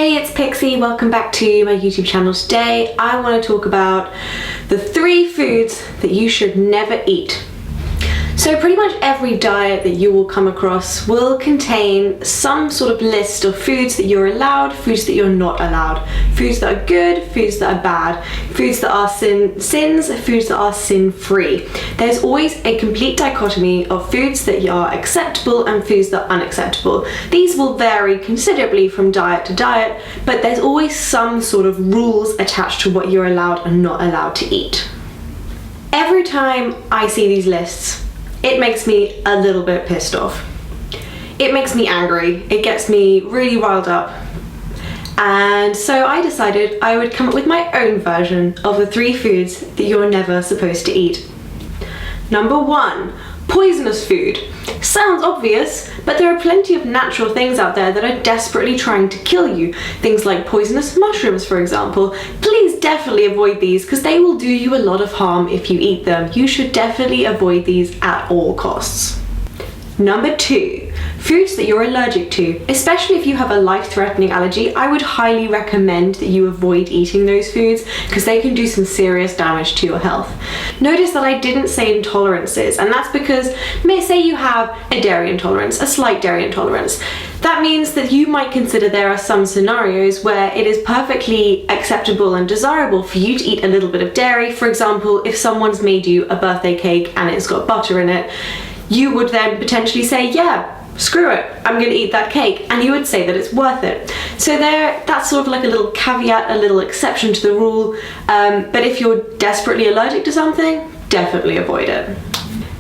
Hey, it's Pixie. Welcome back to my YouTube channel. Today I want to talk about the 3 foods that you should never eat. So pretty much every diet that you will come across will contain some sort of list of foods that you're allowed, foods that you're not allowed, foods that are good, foods that are bad, foods that are sins, foods that are sin-free. There's always a complete dichotomy of foods that are acceptable and foods that are unacceptable. These will vary considerably from diet to diet, but there's always some sort of rules attached to what you're allowed and not allowed to eat. Every time I see these lists, it makes me a little bit pissed off. It makes me angry. It gets me really riled up. And so I decided I would come up with my own version of the 3 foods that you're never supposed to eat. Number 1, poisonous food. Sounds obvious, but there are plenty of natural things out there that are desperately trying to kill you. Things like poisonous mushrooms, for example. Please definitely avoid these because they will do you a lot of harm if you eat them. You should definitely avoid these at all costs. Number 2, foods that you're allergic to. Especially if you have a life-threatening allergy, I would highly recommend that you avoid eating those foods because they can do some serious damage to your health. Notice that I didn't say intolerances, and that's because, say you have a dairy intolerance, a slight dairy intolerance. That means that you might consider there are some scenarios where it is perfectly acceptable and desirable for you to eat a little bit of dairy. For example, if someone's made you a birthday cake and it's got butter in it, you would then potentially say, yeah, screw it, I'm going to eat that cake, and you would say that it's worth it. So that's sort of like a little caveat, a little exception to the rule, but if you're desperately allergic to something, definitely avoid it.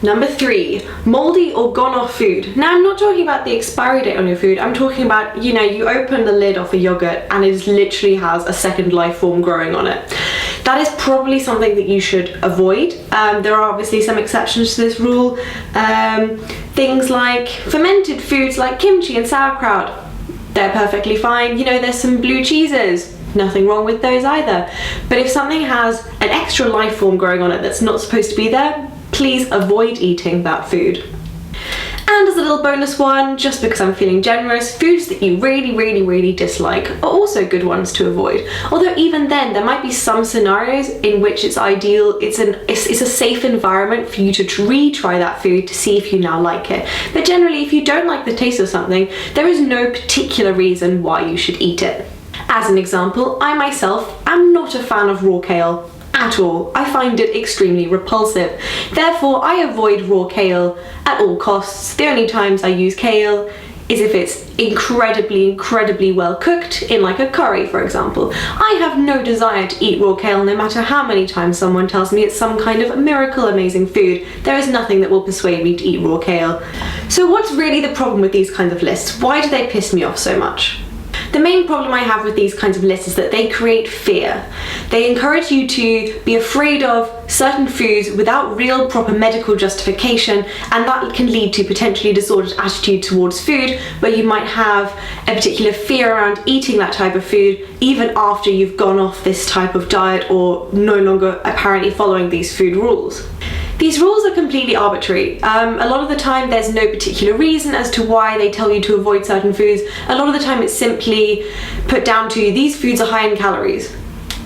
Number 3, moldy or gone off food. Now I'm not talking about the expiry date on your food, I'm talking about, you open the lid off a yogurt and it literally has a second life form growing on it. That is probably something that you should avoid. There are obviously some exceptions to this rule. Things like fermented foods like kimchi and sauerkraut, they're perfectly fine. There's some blue cheeses, nothing wrong with those either. But if something has an extra life form growing on it that's not supposed to be there, please avoid eating that food. And as a little bonus one, just because I'm feeling generous, foods that you really dislike are also good ones to avoid. Although even then, there might be some scenarios in which it's ideal, it's a safe environment for you to retry that food to see if you now like it. But generally, if you don't like the taste of something, there is no particular reason why you should eat it. As an example, I myself am not a fan of raw kale at all. I find it extremely repulsive. Therefore, I avoid raw kale at all costs. The only times I use kale is if it's incredibly well cooked in like a curry, for example. I have no desire to eat raw kale no matter how many times someone tells me it's some kind of miracle amazing food. There is nothing that will persuade me to eat raw kale. So what's really the problem with these kinds of lists? Why do they piss me off so much? The main problem I have with these kinds of lists is that they create fear. They encourage you to be afraid of certain foods without real proper medical justification, and that can lead to potentially disordered attitude towards food, where you might have a particular fear around eating that type of food even after you've gone off this type of diet or no longer apparently following these food rules. These rules are completely arbitrary. A lot of the time there's no particular reason as to why they tell you to avoid certain foods. A lot of the time it's simply put down to these foods are high in calories.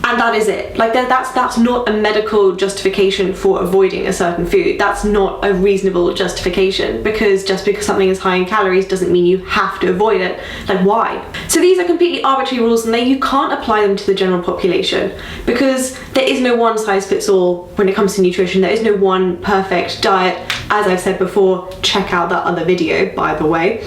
And that is it. Like that's not a medical justification for avoiding a certain food. That's not a reasonable justification, because just because something is high in calories doesn't mean you have to avoid it. Like, why? So these are completely arbitrary rules, and you can't apply them to the general population because there is no one size fits all when it comes to nutrition. There is no one perfect diet. As I've said before, check out that other video, by the way.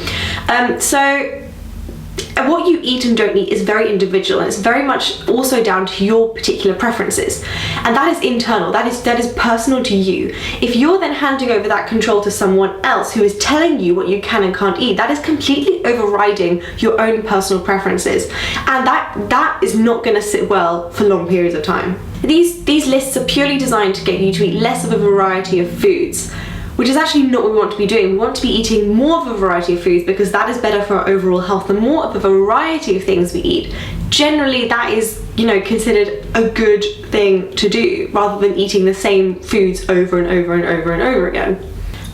What you eat and don't eat is very individual, and it's very much also down to your particular preferences, and that is internal, that is personal to you. If you're then handing over that control to someone else who is telling you what you can and can't eat, that is completely overriding your own personal preferences, and that is not going to sit well for long periods of time. These lists are purely designed to get you to eat less of a variety of foods, which is actually not what we want to be doing. We want to be eating more of a variety of foods because that is better for our overall health. The more of a variety of things we eat, generally that is, considered a good thing to do rather than eating the same foods over and over and over and over again.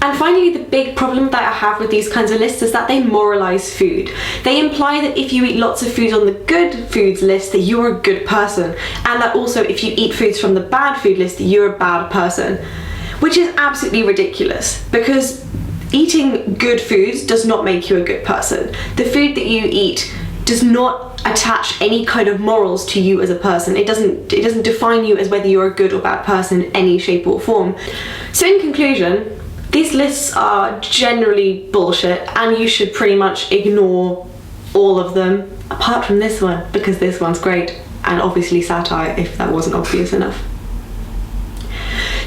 And finally, the big problem that I have with these kinds of lists is that they moralize food. They imply that if you eat lots of foods on the good foods list, that you're a good person, and that also if you eat foods from the bad food list, that you're a bad person, which is absolutely ridiculous, because eating good foods does not make you a good person. The food that you eat does not attach any kind of morals to you as a person. It doesn't define you as whether you're a good or bad person in any shape or form. So in conclusion, these lists are generally bullshit, and you should pretty much ignore all of them, apart from this one, because this one's great, and obviously satire, if that wasn't obvious enough.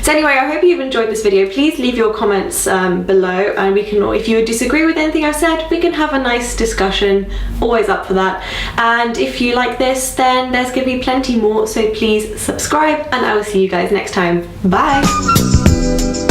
So anyway, I hope you've enjoyed this video. Please leave your comments below, and we can, if you disagree with anything I've said, we can have a nice discussion. Always up for that. And if you like this, then there's going to be plenty more, so please subscribe, and I will see you guys next time. Bye!